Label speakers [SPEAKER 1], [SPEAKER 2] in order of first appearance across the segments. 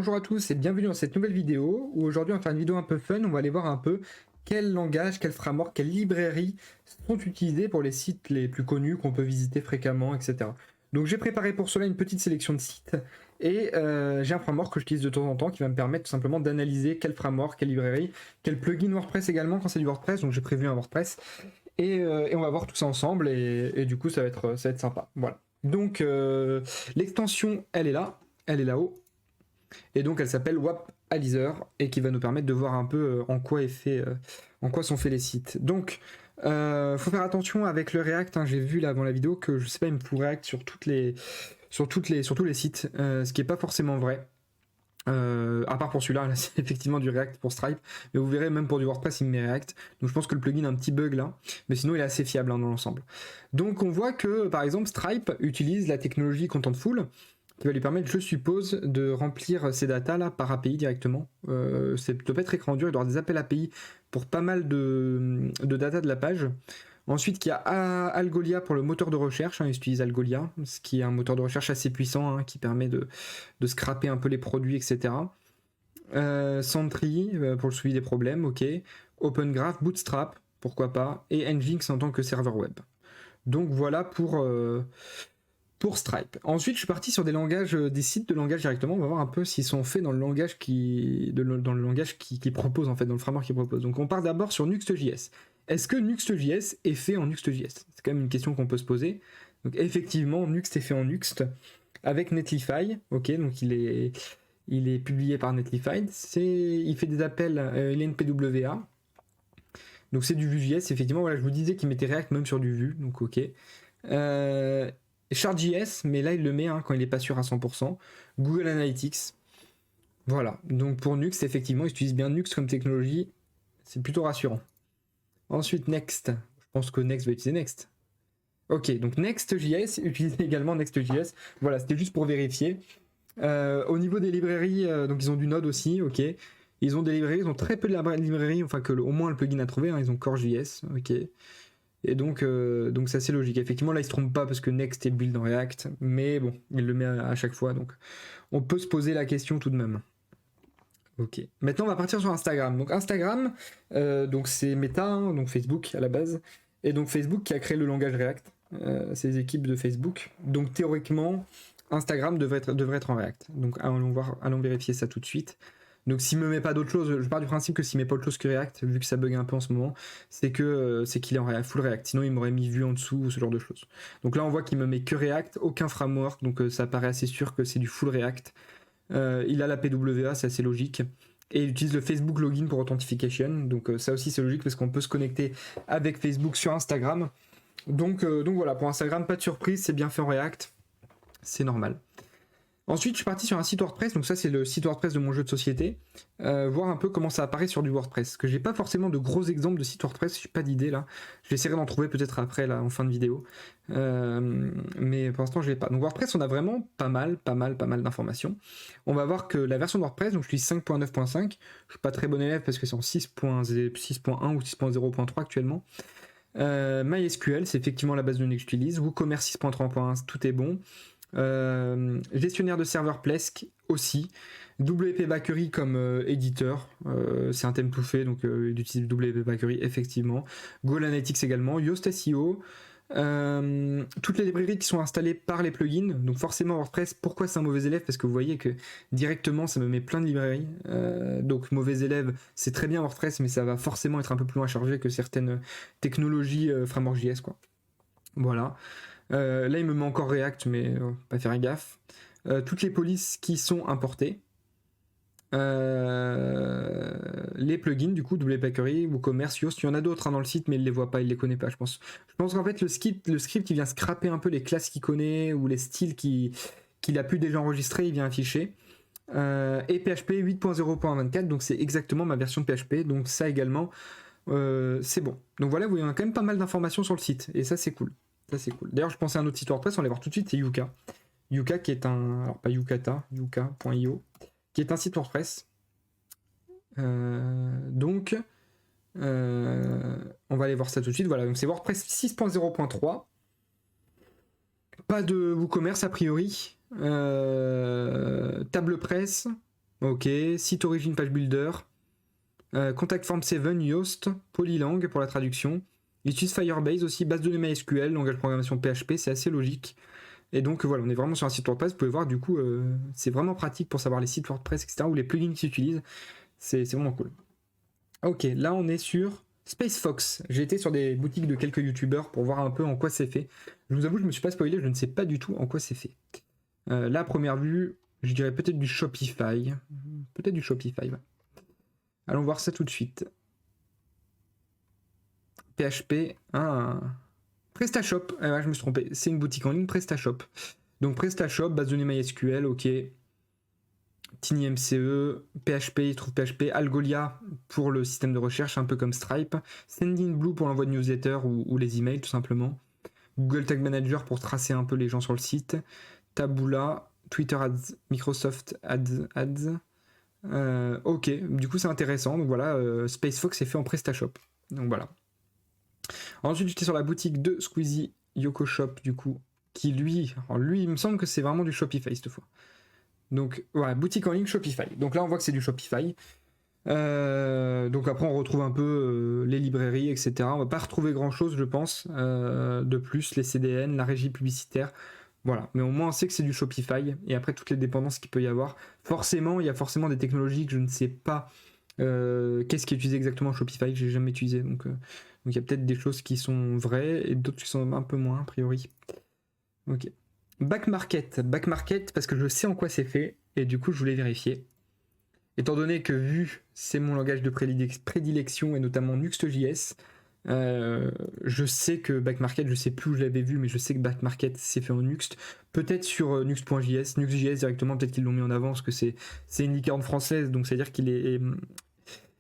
[SPEAKER 1] Bonjour à tous et bienvenue dans cette nouvelle vidéo où aujourd'hui on va faire une vidéo un peu fun, on va aller voir un peu quel langage, quel framework, quelles librairies sont utilisées pour les sites les plus connus qu'on peut visiter fréquemment, etc. Donc j'ai préparé pour cela une petite sélection de sites et j'ai un framework que j'utilise de temps en temps qui va me permettre tout simplement d'analyser quel framework, quelle librairie, quel plugin WordPress également quand c'est du WordPress, donc j'ai prévu un WordPress et on va voir tout ça ensemble et du coup ça va être sympa. Voilà. Donc l'extension elle est là, elle est là-haut. Et donc elle s'appelle WapAlyzer et qui va nous permettre de voir un peu en quoi sont faits les sites. Donc faut faire attention avec le React, hein. J'ai vu là avant la vidéo que je sais pas, il me faut React sur tous les sites, ce qui est pas forcément vrai. À part pour celui-là, là, c'est effectivement du React pour Stripe, mais vous verrez même pour du WordPress il me met React. Donc je pense que le plugin a un petit bug là, mais sinon il est assez fiable hein, dans l'ensemble. Donc on voit que par exemple Stripe utilise la technologie Contentful, qui va lui permettre, je suppose, de remplir ces datas là par API directement. Ça peut pas être écran dur, il doit y avoir des appels API pour pas mal de data de la page. Ensuite, il y a Algolia pour le moteur de recherche, hein, ils utilisent Algolia, ce qui est un moteur de recherche assez puissant, hein, qui permet de scraper un peu les produits, etc. Sentry pour le suivi des problèmes, ok. OpenGraph, Bootstrap, pourquoi pas, et Nginx en tant que serveur web. Donc voilà pour Stripe. Ensuite, je suis parti sur des langages, des sites de langage directement. On va voir un peu s'ils sont faits dans le langage qui propose en fait, dans le framework qui propose. Donc, on part d'abord sur Nuxt.js. Est-ce que Nuxt.js est fait en Nuxt.js? C'est quand même une question qu'on peut se poser. Donc, effectivement, Nuxt est fait en Nuxt avec Netlify. Ok, donc il est publié par Netlify. Il fait des appels, il est une PWA. Donc, c'est du Vue.js. Effectivement, voilà, je vous disais qu'il mettait React même sur du Vue. Donc, ok. Chart.js, mais là il le met hein, quand il n'est pas sûr à 100%. Google Analytics. Voilà, donc pour Nuxt, effectivement, ils utilisent bien Nuxt comme technologie. C'est plutôt rassurant. Ensuite, Next. Je pense que Next va utiliser Next. Ok, donc Next.js utilise également Next.js. Voilà, c'était juste pour vérifier. Au niveau des librairies, donc ils ont du Node aussi, ok. Ils ont des librairies, ils ont très peu de librairies, enfin que au moins le plugin a trouvé, hein, ils ont Core.js, ok. Et donc c'est assez logique. Effectivement, là, il se trompe pas parce que Next est build en React, mais bon, il le met à chaque fois, donc on peut se poser la question tout de même. Ok. Maintenant, on va partir sur Instagram. Donc Instagram, donc c'est Meta, hein, donc Facebook à la base, et donc Facebook qui a créé le langage React, ces équipes de Facebook. Donc théoriquement, Instagram devrait être en React. Donc allons vérifier ça tout de suite. Donc s'il me met pas d'autre chose, je pars du principe que s'il met pas autre chose que React, vu que ça bug un peu en ce moment, c'est qu'il est en full React. Sinon il m'aurait mis Vue en dessous ou ce genre de choses. Donc là on voit qu'il me met que React, aucun framework, donc ça paraît assez sûr que c'est du full React. Il a la PWA, c'est assez logique. Et il utilise le Facebook Login pour Authentication. Donc ça aussi c'est logique parce qu'on peut se connecter avec Facebook sur Instagram. Donc voilà, pour Instagram, pas de surprise, c'est bien fait en React. C'est normal. Ensuite, je suis parti sur un site WordPress, donc ça c'est le site WordPress de mon jeu de société, voir un peu comment ça apparaît sur du WordPress. Parce que j'ai pas forcément de gros exemples de sites WordPress, j'ai pas d'idée là. J'essaierai d'en trouver peut-être après là en fin de vidéo, mais pour l'instant je l'ai pas. Donc WordPress, on a vraiment pas mal d'informations. On va voir que la version de WordPress, donc je suis 5.9.5, je suis pas très bon élève parce que c'est en 6.1 ou 6.0.3 actuellement. MySQL, c'est effectivement la base de données que j'utilise. WooCommerce 6.3.1, tout est bon. Gestionnaire de serveur Plesk aussi. WP Bakery comme éditeur, c'est un thème tout fait, donc il utilise WP Bakery effectivement. Google Analytics également. Yoast SEO. Toutes les librairies qui sont installées par les plugins, donc forcément WordPress. Pourquoi c'est un mauvais élève? Parce que vous voyez que directement ça me met plein de librairies, donc mauvais élève, c'est très bien WordPress, mais ça va forcément être un peu plus loin chargé que certaines technologies framework.js quoi. Voilà. Là il me met encore React, mais pas faire gaffe. Toutes les polices qui sont importées. Les plugins du coup, WP Bakery, WooCommerce, Yoast, il y en a d'autres hein, dans le site, mais il les voit pas, il les connaît pas, je pense. Je pense qu'en fait le script il vient scraper un peu les classes qu'il connaît ou les styles qu'il a pu déjà enregistrer, il vient afficher. Et PHP 8.0.24, donc c'est exactement ma version de PHP, donc ça également c'est bon. Donc voilà, vous voyez, on a quand même pas mal d'informations sur le site, et ça c'est cool. Ça c'est cool. D'ailleurs je pensais à un autre site WordPress, on va aller voir tout de suite, c'est Yuka. Yuka qui est un... alors pas Yukata, yuka.io, qui est un site WordPress. Donc on va aller voir ça tout de suite. Voilà, donc c'est WordPress 6.0.3. Pas de WooCommerce a priori. Table presse. Ok, site origin page builder, Contact Form 7, Yoast, Polylang pour la traduction. Il utilise Firebase aussi, base de données MySQL, langage de programmation PHP, c'est assez logique. Et donc voilà, on est vraiment sur un site WordPress. Vous pouvez voir, du coup, c'est vraiment pratique pour savoir les sites WordPress, etc., ou les plugins qui s'utilisent. C'est vraiment cool. Ok, là on est sur SpaceFox. J'ai été sur des boutiques de quelques youtubeurs pour voir un peu en quoi c'est fait. Je vous avoue, je me suis pas spoilé, je ne sais pas du tout en quoi c'est fait. Là, à première vue, je dirais peut-être du Shopify. Peut-être du Shopify, ouais. Allons voir ça tout de suite. PHP, PrestaShop. Ah ouais, je me suis trompé. C'est une boutique en ligne PrestaShop. Donc PrestaShop, base de données MySQL, ok. TinyMCE, PHP, il trouve PHP, Algolia pour le système de recherche, un peu comme Stripe. Sendinblue pour l'envoi de newsletters ou les emails, tout simplement. Google Tag Manager pour tracer un peu les gens sur le site. Taboola, Twitter Ads, Microsoft Ads. Ok, du coup c'est intéressant. Donc voilà, SpaceFox est fait en PrestaShop. Donc voilà. Ensuite, j'étais sur la boutique de Squeezie Yoko Shop, du coup, qui lui, il me semble que c'est vraiment du Shopify cette fois. Donc voilà, boutique en ligne Shopify. Donc là, on voit que c'est du Shopify. Donc après, on retrouve un peu les librairies, etc. On va pas retrouver grand-chose, je pense, de plus, les CDN, la régie publicitaire. Voilà, mais au moins on sait que c'est du Shopify. Et après, toutes les dépendances qu'il peut y avoir. Forcément, il y a forcément des technologies que je ne sais pas qu'est-ce qui est utilisé exactement en Shopify, que j'ai jamais utilisé. Donc il y a peut-être des choses qui sont vraies et d'autres qui sont un peu moins, a priori. Ok. Back Market, parce que je sais en quoi c'est fait, et du coup je voulais vérifier. Étant donné que Vue, c'est mon langage de prédilection, et notamment Nuxt.js, je sais que Back Market, je sais plus où je l'avais vu, mais je sais que Back Market c'est fait en Nuxt. Peut-être sur Nuxt.js, Nuxt.js directement, peut-être qu'ils l'ont mis en avant, parce que c'est une licorne française, donc c'est-à-dire qu'il est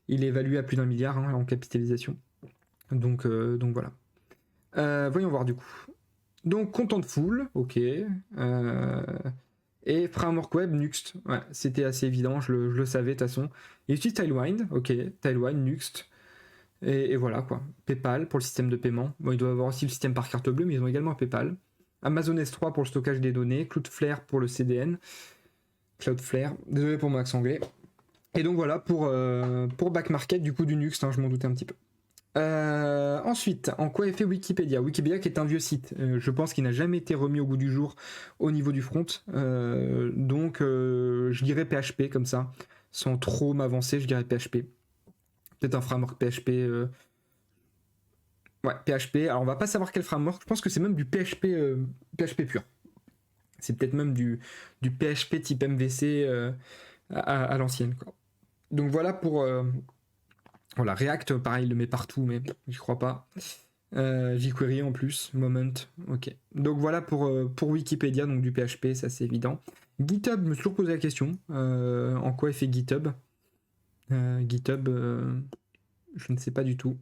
[SPEAKER 1] évalué à plus d'1 milliard en capitalisation. Donc voilà. Voyons voir du coup. Donc Contentful, ok. Et Framework Web, Nuxt. Ouais, c'était assez évident, je le savais de toute façon. Il utilise Tailwind, ok. Tailwind, Nuxt. Et voilà quoi. PayPal pour le système de paiement. Bon, il doit avoir aussi le système par carte bleue, mais ils ont également PayPal. Amazon S3 pour le stockage des données. Cloudflare pour le CDN. Cloudflare, désolé pour mon accent anglais. Et donc voilà pour Back Market, du coup du Nuxt, hein, je m'en doutais un petit peu. Ensuite, en quoi est fait Wikipédia? Wikipédia qui est un vieux site, je pense qu'il n'a jamais été remis au goût du jour au niveau du front, donc je dirais PHP comme ça, sans trop m'avancer, je dirais PHP. Peut-être un framework PHP. Ouais, PHP, alors on va pas savoir quel framework, je pense que c'est même du PHP, PHP pur. C'est peut-être même du PHP type MVC à l'ancienne, quoi. Donc voilà pour... Voilà, React, pareil, il le met partout, mais j'y crois pas. jQuery en plus, Moment, ok. Donc voilà pour Wikipédia, donc du PHP, ça c'est évident. GitHub, je me suis toujours posé la question, en quoi est fait GitHub GitHub, je ne sais pas du tout.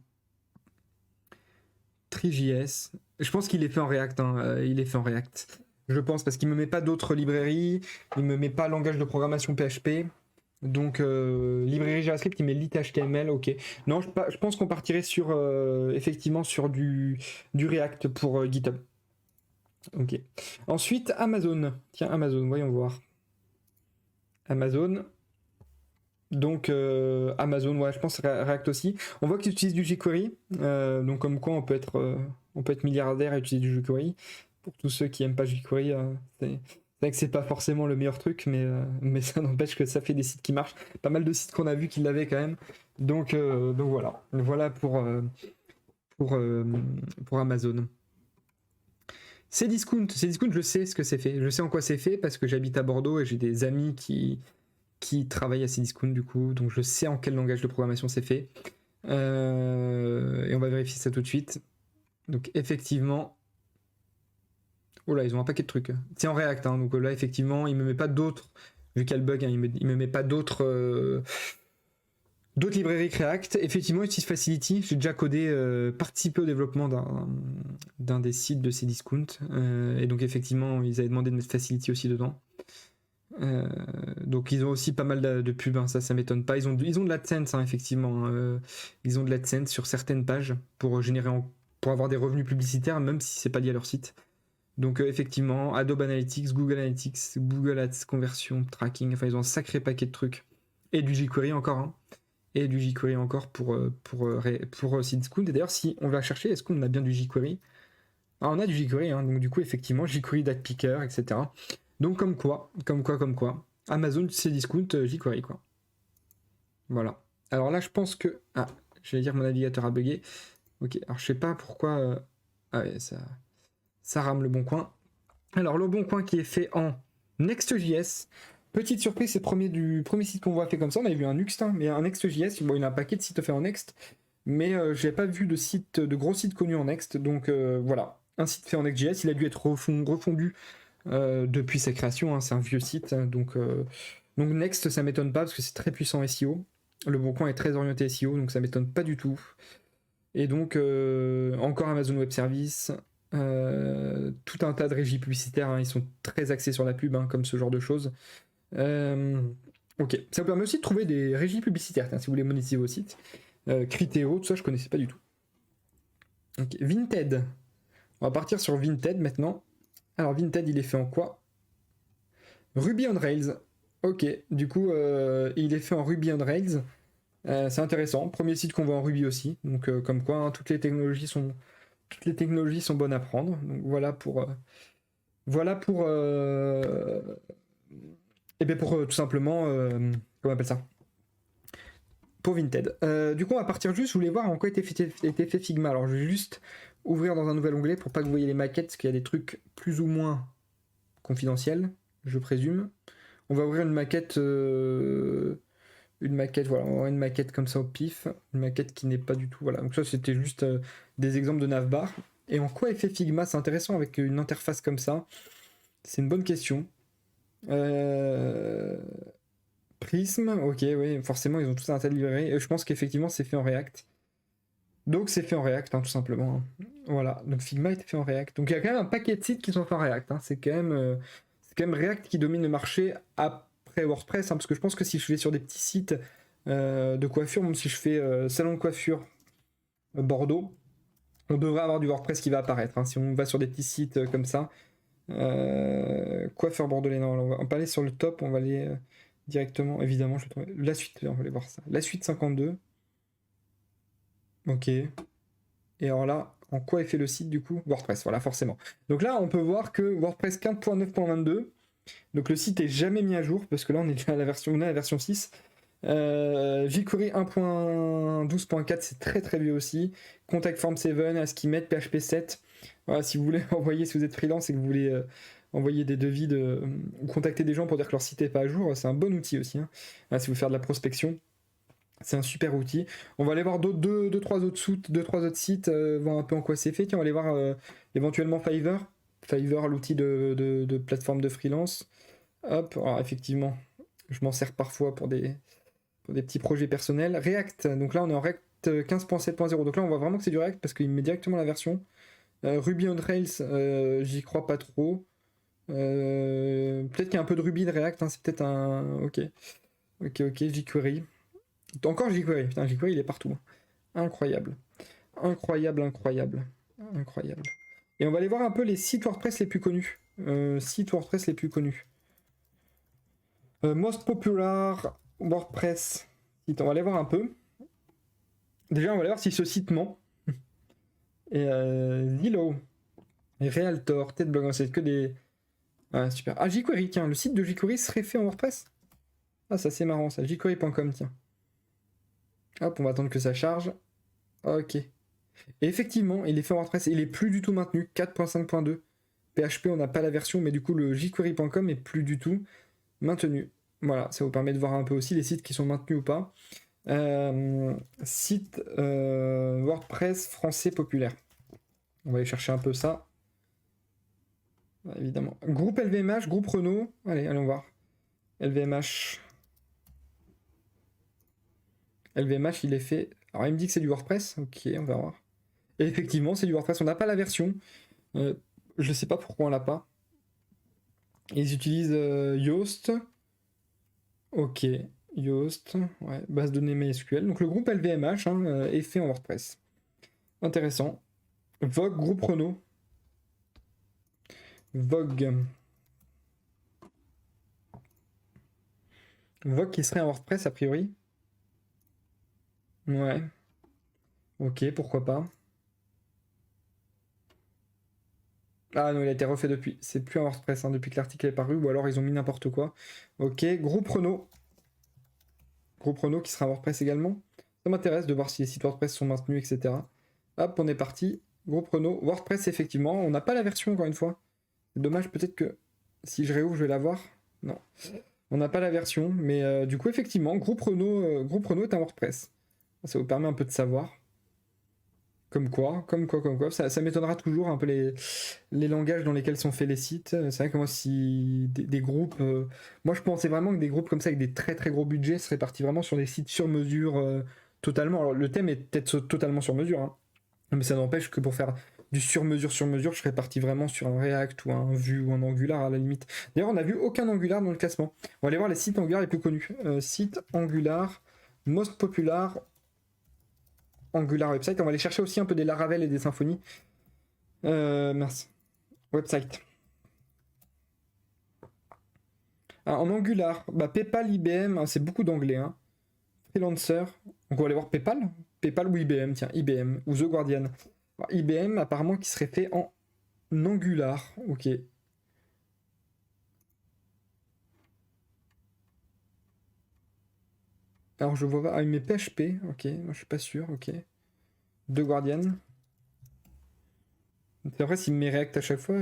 [SPEAKER 1] Three.js, je pense qu'il est fait en React, hein, il est fait en React. Je pense, parce qu'il me met pas d'autres librairies, il me met pas langage de programmation PHP. Donc, librairie JavaScript, il met lit HTML, ok. Non, je pense qu'on partirait sur, effectivement, sur du React pour GitHub. Ok. Ensuite, Amazon. Tiens, Amazon, voyons voir. Amazon. Donc, Amazon, ouais, je pense React aussi. On voit qu'ils utilisent du jQuery. Donc, comme quoi, on peut être milliardaire et utiliser du jQuery. Pour tous ceux qui aiment pas jQuery, c'est vrai que c'est pas forcément le meilleur truc, mais ça n'empêche que ça fait des sites qui marchent. Pas mal de sites qu'on a vu qui l'avaient quand même. Donc voilà. Voilà pour Amazon. Cdiscount, je sais ce que c'est fait. Je sais en quoi c'est fait parce que j'habite à Bordeaux et j'ai des amis qui travaillent à Cdiscount du coup. Donc je sais en quel langage de programmation c'est fait. Et on va vérifier ça tout de suite. Donc effectivement... Oh là, ils ont un paquet de trucs. C'est en React, hein, donc là, effectivement, il me met pas d'autres, vu qu'il y a le bug, hein, il me met pas d'autres librairies React. Effectivement, il utilise Facility. J'ai déjà codé, participé au développement d'un des sites de Cdiscount. Et donc, effectivement, ils avaient demandé de mettre Facility aussi dedans. Donc, ils ont aussi pas mal de pubs, hein, ça m'étonne pas. Ils ont de l'AdSense, hein, effectivement. Ils ont de l'AdSense sur certaines pages pour avoir des revenus publicitaires, même si c'est pas lié à leur site. Donc effectivement, Adobe Analytics, Google Analytics, Google Ads, conversion, tracking, enfin ils ont un sacré paquet de trucs Et du jQuery encore, hein. Et du jQuery encore pour Seedscout. Et d'ailleurs, si on va chercher, est-ce qu'on a bien du jQuery? Ah, on a du jQuery, hein, donc du coup, effectivement, jQuery, DatPicker, etc. Donc, comme quoi. Amazon, Cdiscount, jQuery, quoi. Voilà. Alors là, je pense que... Ah, j'allais dire mon navigateur a bugué. Ok, alors je sais pas pourquoi... Ah ouais, ça rame le bon coin. Alors, le bon coin qui est fait en Next.js. Petite surprise, c'est le premier site qu'on voit fait comme ça. On avait vu un Nuxt, hein, mais un Next.js. Bon, il y a un paquet de sites faits en Next, mais je n'ai pas vu de gros sites connus en Next. Donc voilà, un site fait en Next.js. Il a dû être refondu depuis sa création. Hein, c'est un vieux site. Hein, donc Next, ça m'étonne pas parce que c'est très puissant SEO. Le bon coin est très orienté SEO, donc ça m'étonne pas du tout. Et donc, encore Amazon Web Services, tout un tas de régies publicitaires, hein, ils sont très axés sur la pub, hein, comme ce genre de choses. Ok, ça vous permet aussi de trouver des régies publicitaires, si vous voulez monétiser vos sites. Criteo, tout ça, je connaissais pas du tout. Okay. Vinted. On va partir sur Vinted maintenant. Alors, Vinted, il est fait en quoi? Ruby on Rails. Ok, du coup, il est fait en Ruby on Rails. C'est intéressant. Premier site qu'on voit en Ruby aussi. Donc, comme quoi, hein, toutes les technologies sont bonnes à prendre. Donc, voilà pour tout simplement, comment on appelle ça? Pour Vinted. Du coup, on va partir juste, je voulais voir en quoi était fait Figma. Alors, je vais juste ouvrir dans un nouvel onglet pour pas que vous voyez les maquettes, parce qu'il y a des trucs plus ou moins confidentiels, je présume. On va ouvrir une maquette, voilà, on va ouvrir une maquette comme ça au pif, une maquette qui n'est pas du tout, voilà. Donc ça, c'était juste des exemples de navbar. Et en quoi est fait Figma? C'est intéressant avec une interface comme ça. C'est une bonne question. Prism, ok, oui, forcément, ils ont tous un tas de librairies. Et je pense qu'effectivement, c'est fait en React. Donc, c'est fait en React, hein, tout simplement. Hein. Voilà, donc Figma est fait en React. Donc, il y a quand même un paquet de sites qui sont faits en React. Hein. C'est quand même React qui domine le marché après WordPress. Hein, parce que je pense que si je vais sur des petits sites de coiffure, même si je fais salon de coiffure Bordeaux, on devrait avoir du WordPress qui va apparaître. Hein, si on va sur des petits sites comme ça. Coiffeur bordelais, non, on va pas aller sur le top, on va aller directement, évidemment, je vais trouver la suite, on va aller voir ça. La suite 52. Ok. Et alors là, en quoi est fait le site du coup? WordPress, voilà, forcément. Donc là, on peut voir que WordPress 15.9.22, donc le site est jamais mis à jour, parce que là, on est déjà à la version 6. jQuery 1.12.4, c'est très très vieux aussi. Contact Form 7, Askimet, PHP 7. Voilà, si vous voulez envoyer, si vous êtes freelance et que vous voulez envoyer des devis ou contacter des gens pour dire que leur site n'est pas à jour, c'est un bon outil aussi. Hein. Voilà, si vous voulez faire de la prospection, c'est un super outil. On va aller voir deux, trois autres sites, voir un peu en quoi c'est fait. Tiens, on va aller voir éventuellement Fiverr. Fiverr, l'outil de plateforme de freelance. Hop, alors effectivement, je m'en sers parfois pour des petits projets personnels. React, donc là on est en React 15.7.0. Donc là on voit vraiment que c'est du React parce qu'il me met directement la version. Ruby on Rails, j'y crois pas trop. Peut-être qu'il y a un peu de Ruby de React, hein, c'est peut-être un... Ok, jQuery. Encore jQuery, putain, jQuery il est partout. Incroyable. Incroyable. Et on va aller voir un peu les sites WordPress les plus connus. Most popular WordPress. On va aller voir un peu. Déjà, on va aller voir si ce site ment. Et Zillow, et Realtor, TEDblog, c'est que des... Ah, super. Ah, jQuery, tiens, le site de jQuery serait fait en WordPress? Ah, ça c'est marrant, ça. jQuery.com, tiens. Hop, on va attendre que ça charge. Ok. Et effectivement, il est fait en WordPress. Il est plus du tout maintenu. 4.5.2. PHP, on n'a pas la version, mais du coup, le jQuery.com est plus du tout maintenu. Voilà, ça vous permet de voir un peu aussi les sites qui sont maintenus ou pas. Site WordPress français populaire. On va aller chercher un peu ça. Évidemment. Groupe LVMH, groupe Renault. Allez, allons voir. LVMH. LVMH, il est fait... Alors, il me dit que c'est du WordPress. Ok, on va voir. Et effectivement, c'est du WordPress. On n'a pas la version. Je sais pas pourquoi on l'a pas. Ils utilisent Yoast. Ok, Yoast. Ouais, base de données MySQL. Donc, le groupe LVMH est fait en WordPress. Intéressant. Vogue, groupe Renault. Vogue. On voit qu'il serait un WordPress a priori. Ouais. Ok, pourquoi pas. Ah non, il a été refait depuis. C'est plus un WordPress hein, depuis que l'article est paru, ou alors ils ont mis n'importe quoi. Ok, Groupe Renault. Groupe Renault qui sera un WordPress également. Ça m'intéresse de voir si les sites WordPress sont maintenus, etc. Hop, on est parti. Groupe Renault. WordPress, effectivement. On n'a pas la version, encore une fois. C'est dommage, peut-être que si je réouvre, je vais la voir. Non. On n'a pas la version, mais du coup, effectivement, Groupe Renault est un WordPress. Ça vous permet un peu de savoir. Comme quoi. Ça m'étonnera toujours un peu les langages dans lesquels sont faits les sites. C'est vrai que moi, si des groupes. Moi, je pensais vraiment que des groupes comme ça, avec des très très gros budgets, seraient partis vraiment sur des sites sur mesure totalement. Alors, le thème est peut-être totalement sur mesure, hein, mais ça n'empêche que pour faire du sur mesure, je serais parti vraiment sur un React ou un Vue ou un Angular à la limite. D'ailleurs, on n'a vu aucun Angular dans le classement. On va aller voir les sites Angular les plus connus. Site Angular, most popular Angular website. On va aller chercher aussi un peu des Laravel et des Symfony. Merci. Website. Ah, en Angular, bah, PayPal, IBM, hein, c'est beaucoup d'anglais. Hein. Freelancer. Donc on va aller voir PayPal. PayPal ou IBM, tiens, IBM ou The Guardian. Alors, IBM, apparemment, qui serait fait en Angular. Ok. Alors je vois pas. Ah, il met PHP. Ok, moi je suis pas sûr. Ok. The Guardian. C'est vrai, s'il met React à chaque fois.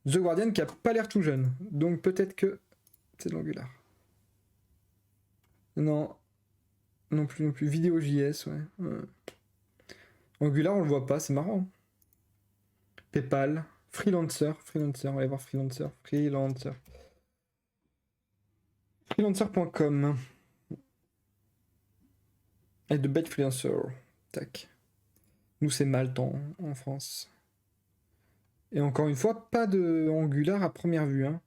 [SPEAKER 1] The Guardian qui a pas l'air tout jeune. Donc peut-être que c'est de l'Angular. Non, non plus, non plus. Vidéo.js, ouais. Angular, on le voit pas, c'est marrant. PayPal, Freelancer, on va aller voir Freelancer. Freelancer.com. Et de bête Freelancer. Tac. Nous, c'est Malte en France. Et encore une fois, pas de Angular à première vue. Hein.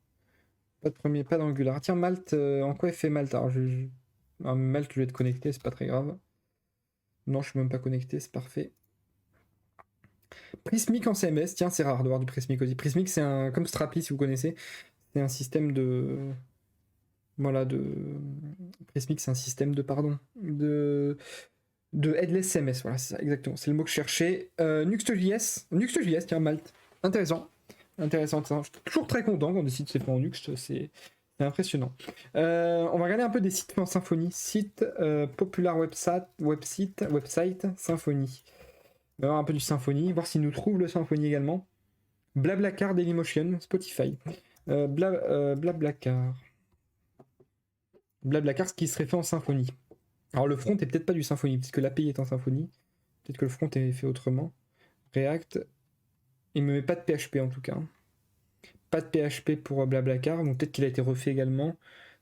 [SPEAKER 1] Pas d'Angular. Tiens, Malte, en quoi il fait Malte? Alors, Malte, je vais être connecté, c'est pas très grave. Non, je suis même pas connecté, c'est parfait. Prismic en CMS, tiens, c'est rare de voir du Prismic aussi. Prismic, c'est un. Comme Strapi, si vous connaissez, c'est un système de. Voilà, Prismic, c'est un système de. Pardon. De headless CMS, voilà, c'est ça, exactement. C'est le mot que je cherchais. Nuxt.js. Nuxt.js, tiens, Malte. Intéressant. Intéressant. Je suis toujours très content quand des sites se font en Nuxt, c'est impressionnant. On va regarder un peu des sites en Symfony. Site Popular Website, Symfony. On va voir un peu du Symfony, voir s'il nous trouve le Symfony également. Blablacar, Dailymotion, Spotify. Blablacar. Blablacar, ce qui serait fait en Symfony. Alors le front est peut-être pas du Symfony, puisque l'API est en Symfony. Peut-être que le front est fait autrement. React. Il me met pas de PHP en tout cas. Pas de PHP pour Blablacar, donc peut-être qu'il a été refait également.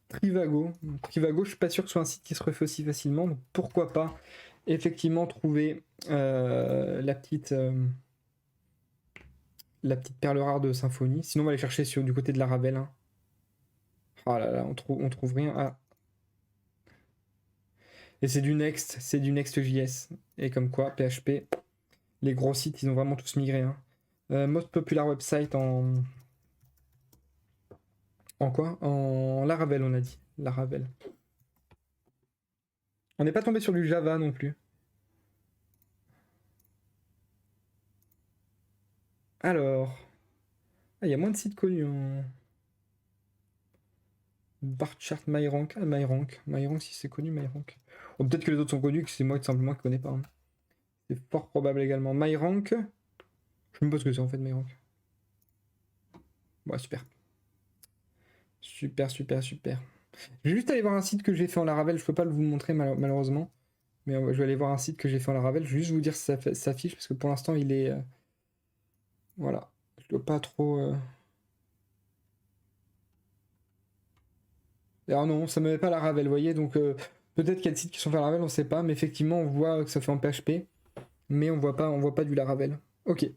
[SPEAKER 1] Trivago. Trivago, je suis pas sûr que ce soit un site qui se refait aussi facilement, donc pourquoi pas effectivement trouver la petite perle rare de Symfony. Sinon, on va aller chercher du côté de la Ravel. Hein. Ah là là, on trouve rien. Ah. Et c'est du Next.js. Et comme quoi, PHP, les gros sites, ils ont vraiment tous migré. Hein. Most popular website en. En quoi? En Laravel, on a dit. Laravel. On n'est pas tombé sur du Java non plus. Alors. Ah, il y a moins de sites connus en. Barchart, MyRank. Ah, MyRank. MyRank, si c'est connu, MyRank. Ou peut-être que les autres sont connus, que c'est moi simplement qui connais pas. Hein. C'est fort probable également. MyRank. Je sais même pas ce que c'est en fait, MyRank. Ouais, super. Super. Je vais juste aller voir un site que j'ai fait en Laravel. Je peux pas vous montrer malheureusement. Mais je vais aller voir un site que j'ai fait en Laravel. Je vais juste vous dire si ça s'affiche parce que pour l'instant il est. Voilà. Je dois pas trop. Alors non, ça me met pas Laravel, vous voyez. Donc peut-être qu'il y a des sites qui sont faits en Laravel, on sait pas. Mais effectivement, on voit que ça fait en PHP. Mais on voit pas du Laravel. Ok.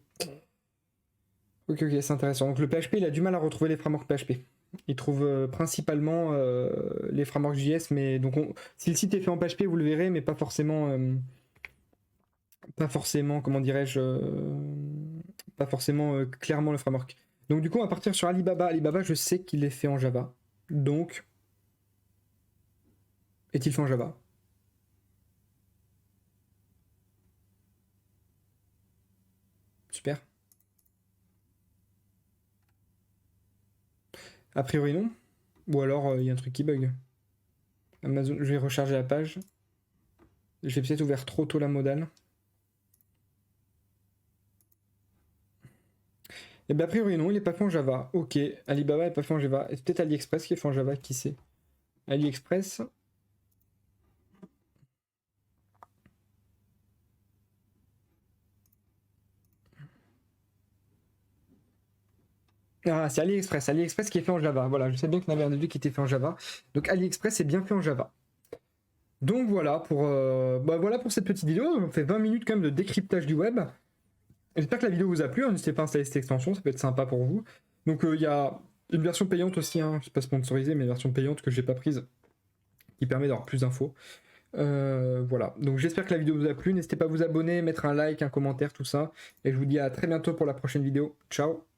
[SPEAKER 1] Ok, c'est intéressant. Donc le PHP, il a du mal à retrouver les frameworks PHP. Il trouve principalement les frameworks JS, mais donc si le site est fait en PHP, vous le verrez, mais pas forcément, comment dirais-je, pas forcément clairement le framework. Donc du coup, on va partir sur Alibaba. Alibaba, je sais qu'il est fait en Java. Donc, Est-il fait en Java? Super. A priori non. Ou alors il y a un truc qui bug. Amazon, je vais recharger la page. J'ai peut-être ouvert trop tôt la modale. Et bien a priori non, il est pas fait en Java. Ok, Alibaba est pas fait en Java. Et c'est peut-être AliExpress qui est fait en Java, qui sait. AliExpress. Ah, c'est AliExpress. AliExpress qui est fait en Java. Voilà, je sais bien qu'on avait un audio qui était fait en Java. Donc AliExpress est bien fait en Java. Donc voilà voilà pour cette petite vidéo. On fait 20 minutes quand même de décryptage du web. J'espère que la vidéo vous a plu. N'hésitez pas à installer cette extension, ça peut être sympa pour vous. Donc il y a une version payante aussi, hein. Je sais pas sponsorisé, mais une version payante que j'ai pas prise, qui permet d'avoir plus d'infos. Voilà, donc j'espère que la vidéo vous a plu. N'hésitez pas à vous abonner, mettre un like, un commentaire, tout ça. Et je vous dis à très bientôt pour la prochaine vidéo. Ciao!